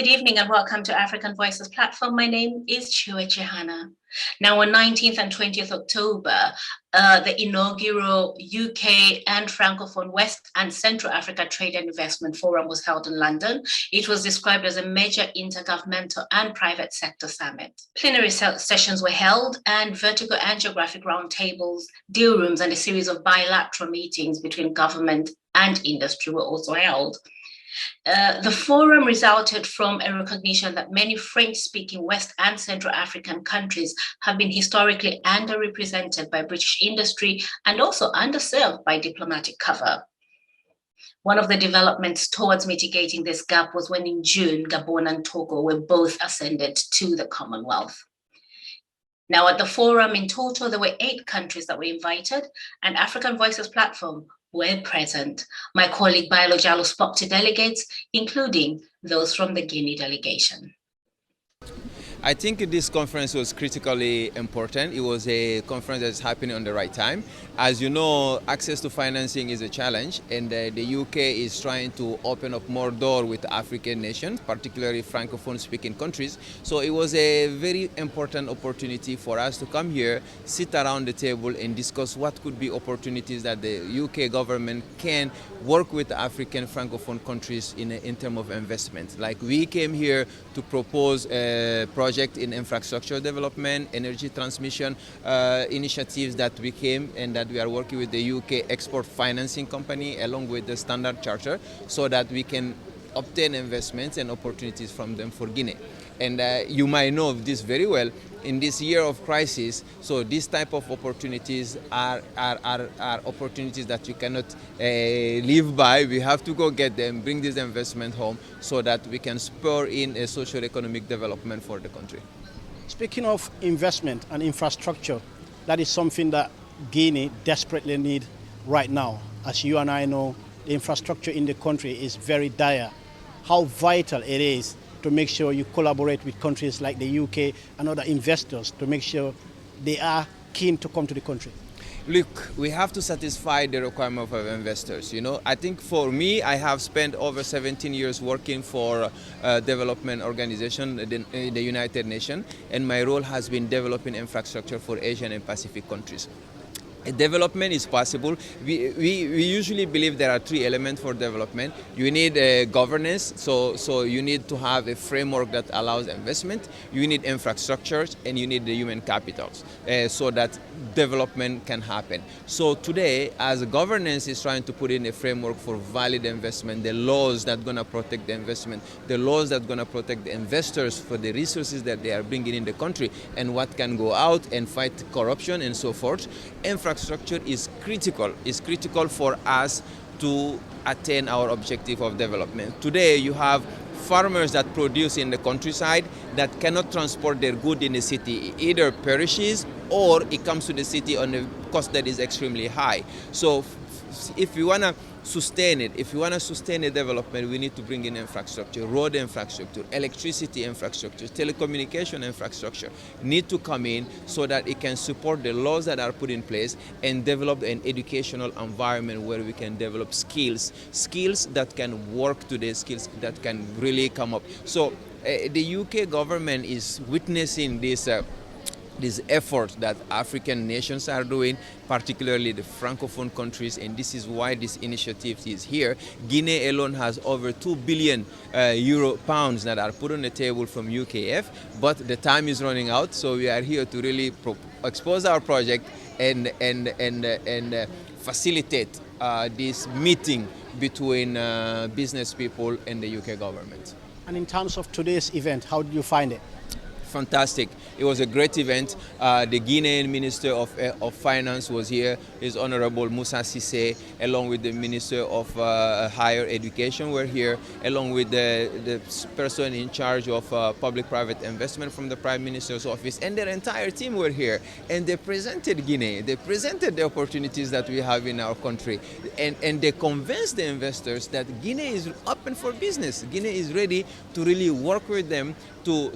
Good evening and welcome to African Voices platform. My name is Chua Chihana. Now on 19th and 20th October, the inaugural UK and Francophone West and Central Africa Trade and Investment Forum was held in London. It was described as a major intergovernmental and private sector summit. Plenary sessions were held and vertical and geographic roundtables, deal rooms, and a series of bilateral meetings between government and industry were also held. The forum resulted from a recognition that many French-speaking West and Central African countries have been historically underrepresented by British industry and also underserved by diplomatic cover. One of the developments towards mitigating this gap was when in June, Gabon and Togo were both ascended to the Commonwealth. Now at the forum in total, there were 8 countries that were invited, and African Voices platform were present. My colleague Baillor Jalloh spoke to delegates, including those from the Guinea delegation. I think this conference was critically important. It was a conference that's happening on the right time. As you know, access to financing is a challenge, and the UK is trying to open up more doors with African nations, particularly Francophone-speaking countries. So it was a very important opportunity for us to come here, sit around the table and discuss what could be opportunities that the UK government can work with African Francophone countries in terms of investment. Like we came here to propose a project in infrastructure development, energy transmission initiatives that we came and that we are working with the UK Export Financing Company along with the Standard Charter so that we can obtain investments and opportunities from them for Guinea. And you might know this very well. In this year of crisis, so these type of opportunities are opportunities that you cannot live by. We have to go get them, bring this investment home so that we can spur in a socio-economic development for the country. Speaking of investment and infrastructure, that is something that Guinea desperately need right now. As you and I know, the infrastructure in the country is very dire. How vital it is to make sure you collaborate with countries like the UK and other investors to make sure they are keen to come to the country? Look, we have to satisfy the requirement of investors. You know, I think for me, I have spent over 17 years working for a development organization, the United Nations, and my role has been developing infrastructure for Asian and Pacific countries. Development is possible. We usually believe there are 3 elements for development. You need governance, so you need to have a framework that allows investment. You need infrastructures, and you need the human capitals so that development can happen. So today, as governance is trying to put in a framework for valid investment, the laws that are going to protect the investment, the laws that are going to protect the investors for the resources that they are bringing in the country, and what can go out and fight corruption and so forth. Infrastructure is critical. It's critical for us to attain our objective of development. Today, you have farmers that produce in the countryside that cannot transport their good in the city. It either perishes or it comes to the city on a cost that is extremely high. So if we want to sustain it, if we want to sustain the development, we need to bring in infrastructure, road infrastructure, electricity infrastructure, telecommunication infrastructure need to come in so that it can support the laws that are put in place and develop an educational environment where we can develop skills that can work today, skills that can really come up. So the UK government is witnessing this effort that African nations are doing, particularly the Francophone countries, and this is why this initiative is here. Guinea alone has over 2 billion pounds that are put on the table from UKF, but the time is running out, so we are here to really expose our project and facilitate this meeting between business people and the UK government. And in terms of today's event, how did you find it? Fantastic. It was a great event. The Guinean Minister of Finance was here, His Honorable Musa Sissé, along with the Minister of Higher Education were here, along with the person in charge of public-private investment from the Prime Minister's office, and their entire team were here. And they presented Guinea. They presented the opportunities that we have in our country. And they convinced the investors that Guinea is open for business. Guinea is ready to really work with them to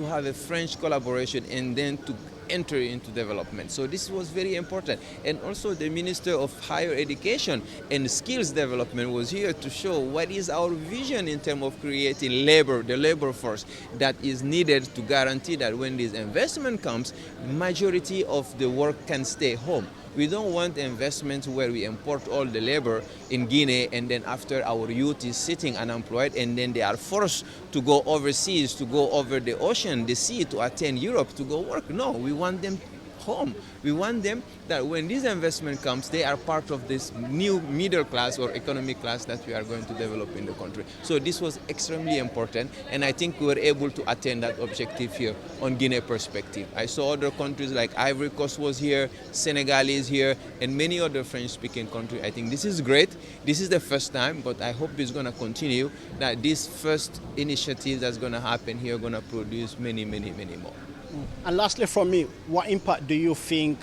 have a French collaboration and then to enter into development. So this was very important. And also the Minister of Higher Education and Skills Development was here to show what is our vision in terms of creating labor, the labor force that is needed to guarantee that when this investment comes, majority of the work can stay home. We don't want investments where we import all the labor in Guinea and then after our youth is sitting unemployed and then they are forced to go overseas, to go over the ocean, the sea to attend Europe to go work. No, we want them home. We want them that when this investment comes, they are part of this new middle class or economic class that we are going to develop in the country. So this was extremely important, and I think we were able to attain that objective here on Guinea perspective. I saw other countries like Ivory Coast was here, Senegal is here, and many other French-speaking countries. I think this is great. This is the first time, but I hope it's going to continue, that this first initiative that's going to happen here going to produce many, many, many more. And lastly from me, what impact do you think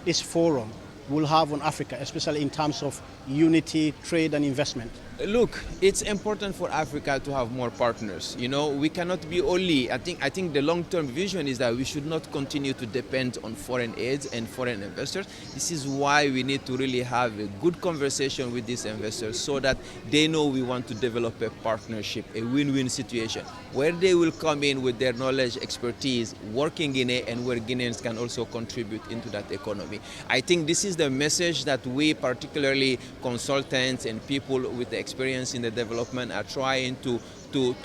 this forum will have on Africa, especially in terms of unity, trade and investment? Look, it's important for Africa to have more partners. You know, we cannot be only, I think the long-term vision is that we should not continue to depend on foreign aids and foreign investors. This is why we need to really have a good conversation with these investors so that they know we want to develop a partnership, a win-win situation, where they will come in with their knowledge, expertise, work in Guinea, and where Guineans can also contribute into that economy. I think this is the message that we, particularly consultants and people with the experience in the development, are trying to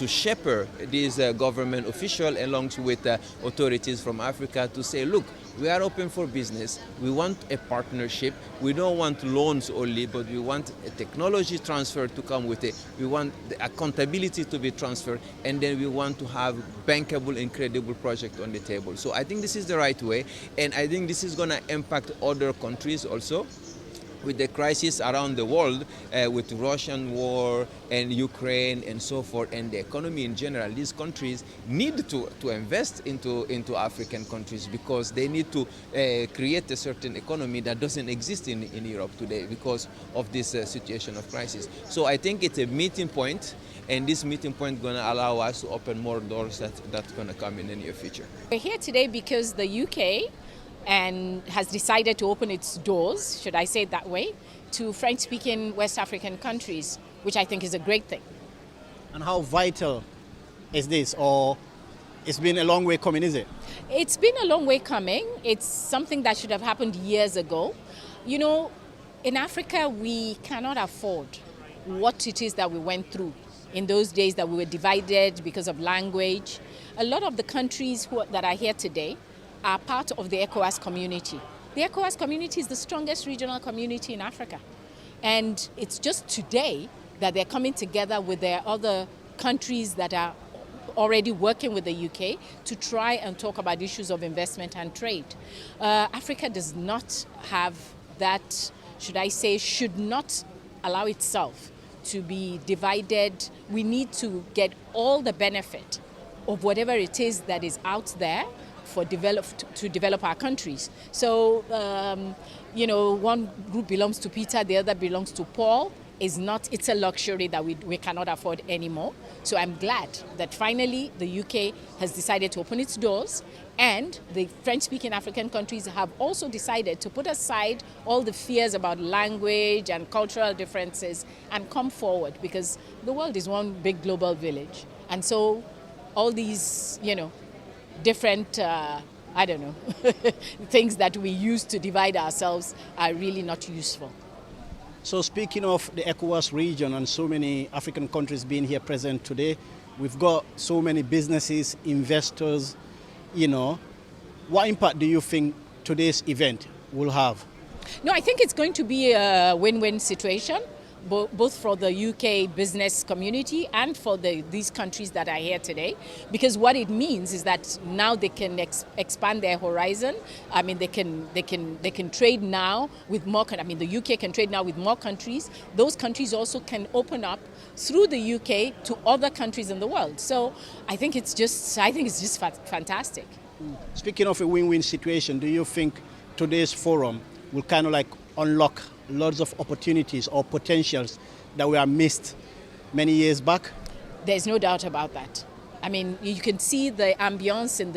shepherd these government officials along with authorities from Africa to say, look, we are open for business. We want a partnership. We don't want loans only, but we want a technology transfer to come with it. We want the accountability to be transferred, and then we want to have bankable and credible project on the table. So I think this is the right way, and I think this is going to impact other countries also. With the crisis around the world, with Russian war and Ukraine and so forth, and the economy in general, these countries need to invest into African countries because they need to create a certain economy that doesn't exist in Europe today because of this situation of crisis. So I think it's a meeting point, and this meeting point is going to allow us to open more doors that's going to come in the near future. We're here today because the UK has decided to open its doors, should I say it that way, to French-speaking West African countries, which I think is a great thing. And how vital is this, or it's been a long way coming, is it? It's been a long way coming. It's something that should have happened years ago. You know, in Africa, we cannot afford what it is that we went through in those days that we were divided because of language. A lot of the countries that are here today are part of the ECOWAS community. The ECOWAS community is the strongest regional community in Africa. And it's just today that they're coming together with their other countries that are already working with the UK to try and talk about issues of investment and trade. Africa does not have that, should not allow itself to be divided. We need to get all the benefit of whatever it is that is out there to develop our countries. So, one group belongs to Peter, the other belongs to Paul. It's a luxury that we cannot afford anymore. So I'm glad that finally the UK has decided to open its doors, and the French-speaking African countries have also decided to put aside all the fears about language and cultural differences and come forward, because the world is one big global village. And so all these, different, things that we use to divide ourselves are really not useful. So speaking of the ECOWAS region and so many African countries being here present today, we've got so many businesses, investors, what impact do you think today's event will have? No, I think it's going to be a win-win situation, both for the UK business community and for these countries that are here today, because what it means is that now they can expand their horizon. I mean, they can trade now with more. The UK can trade now with more countries. Those countries also can open up through the UK to other countries in the world. So I think it's just fantastic. Speaking of a win-win situation, do you think today's forum will kind of like unlock lots of opportunities or potentials that were missed many years back? There's no doubt about that. I mean, you can see the ambience in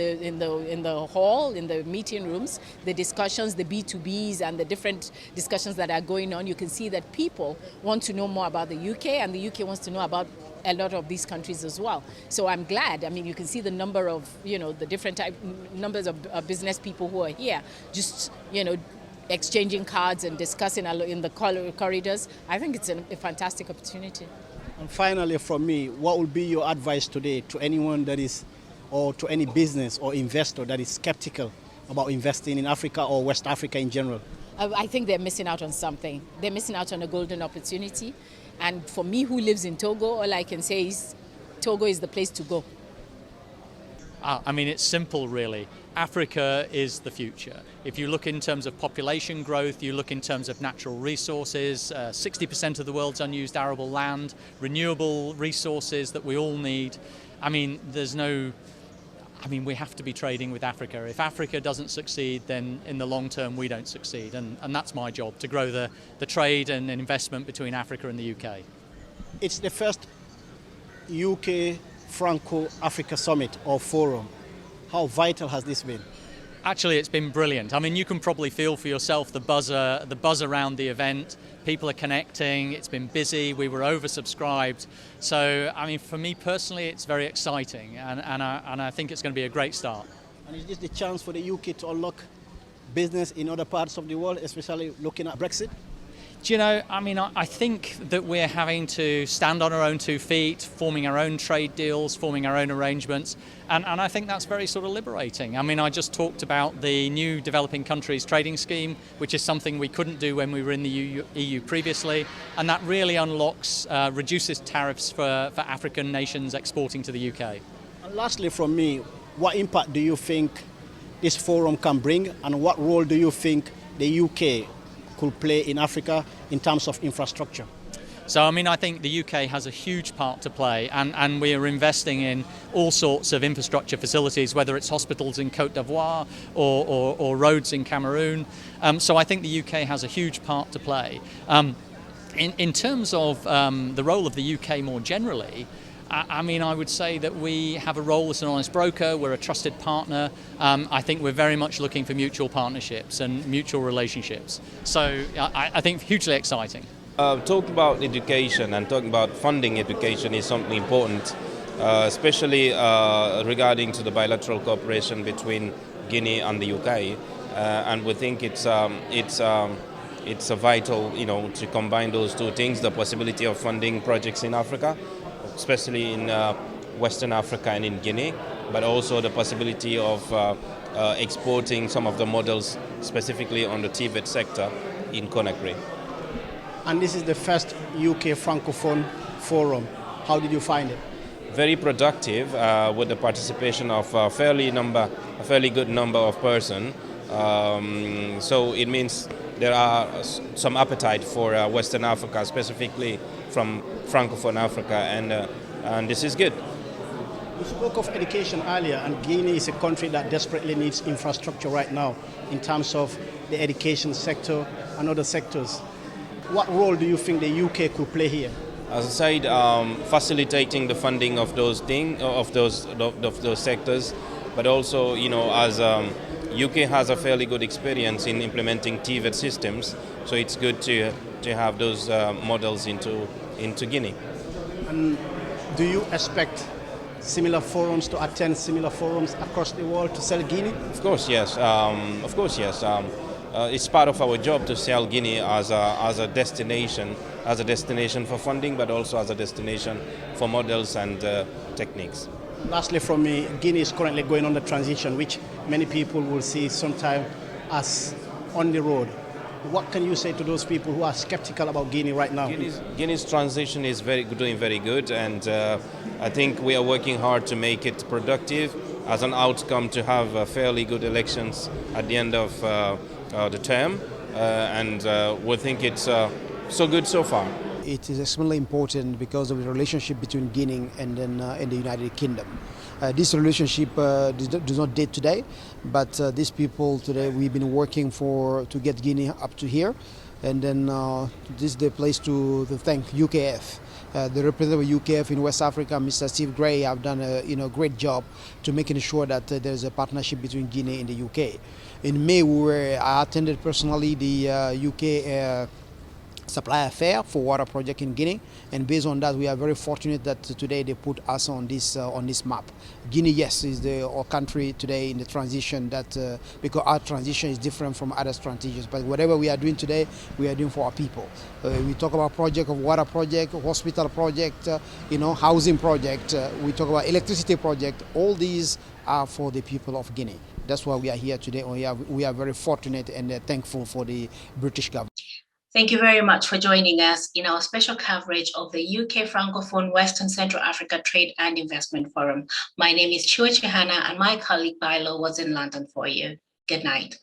the hall, in the meeting rooms, the discussions, the B2Bs and the different discussions that are going on. You can see that people want to know more about the UK, and the UK wants to know about a lot of these countries as well. So I'm glad. I mean, you can see the number of, the different numbers of business people who are here, just, exchanging cards and discussing in the corridors. I think it's a fantastic opportunity. And finally, from me, what would be your advice today to anyone that is, or to any business or investor that is skeptical about investing in Africa or West Africa in general? I think they're missing out on something. They're missing out on a golden opportunity. And for me, who lives in Togo, all I can say is Togo is the place to go. I mean, it's simple, really. Africa is the future. If you look in terms of population growth, you look in terms of natural resources, 60% of the world's unused arable land, renewable resources that we all need. I mean, we have to be trading with Africa. If Africa doesn't succeed, then in the long term we don't succeed. And that's my job, to grow the trade and investment between Africa and the UK. It's the first UK-Francophone Africa Summit or Forum. How vital has this been? Actually, it's been brilliant. I mean, you can probably feel for yourself the buzz around the event. People are connecting. It's been busy. We were oversubscribed. So, I mean, for me personally, it's very exciting, and I think it's going to be a great start. And is this the chance for the UK to unlock business in other parts of the world, especially looking at Brexit? Do you know, I mean, I think that we're having to stand on our own 2 feet, forming our own trade deals, forming our own arrangements, and I think that's very sort of liberating. I mean, I just talked about the new developing countries trading scheme, which is something we couldn't do when we were in the EU previously, and that really unlocks, reduces tariffs for African nations exporting to the UK. And lastly from me, what impact do you think this forum can bring, and what role do you think the UK could play in Africa in terms of infrastructure? So, I mean, I think the UK has a huge part to play, and we are investing in all sorts of infrastructure facilities, whether it's hospitals in Côte d'Ivoire or roads in Cameroon. So I think the UK has a huge part to play. In terms of the role of the UK more generally, I mean, I would say that we have a role as an honest broker. We're a trusted partner. I think we're very much looking for mutual partnerships and mutual relationships. So I think hugely exciting. Talking about education and talking about funding education is something important, especially regarding to the bilateral cooperation between Guinea and the UK. And we think it's a vital, to combine those two things: the possibility of funding projects in Africa, especially in Western Africa and in Guinea, but also the possibility of exporting some of the models specifically on the TVET sector in Conakry. And this is the first UK Francophone Forum. How did you find it? Very productive, with the participation of a fairly good number of persons. So it means there are some appetite for Western Africa, specifically from Francophone Africa, and this is good. You spoke of education earlier, and Guinea is a country that desperately needs infrastructure right now in terms of the education sector and other sectors. What role do you think the UK could play here? As I said, facilitating the funding of those those sectors, but also, as UK has a fairly good experience in implementing TVET systems, so it's good to have those models into Guinea. And do you expect similar forums to attend similar forums across the world to sell Guinea? Of course, yes. It's part of our job to sell Guinea as a destination for funding, but also as a destination for models and techniques. Lastly from me, Guinea is currently going on the transition, which many people will see sometime as on the road. What can you say to those people who are skeptical about Guinea right now? Guinea's transition is doing very good, and I think we are working hard to make it productive as an outcome, to have fairly good elections at the end of the term, and we think it's so good so far. It is extremely important because of the relationship between Guinea and the United Kingdom. This relationship does not date today, but these people today, we've been working to get Guinea up to here. And then this is the place to thank UKF. The representative of UKF in West Africa, Mr. Steve Gray, have done a great job to making sure that there's a partnership between Guinea and the UK. In May, I attended personally the UK supplier fair for water project in Guinea, and based on that, we are very fortunate that today they put us on this map. Guinea, yes, is our country today in the transition because our transition is different from other transitions. But whatever we are doing today, we are doing for our people. We talk about project of water project, hospital project, housing project. We talk about electricity project. All these are for the people of Guinea. That's why we are here today. We are very fortunate and thankful for the British government. Thank you very much for joining us in our special coverage of the UK-Francophone West and Central Africa Trade and Investment Forum. My name is Chua Chihana, and my colleague Baillor was in London for you. Good night.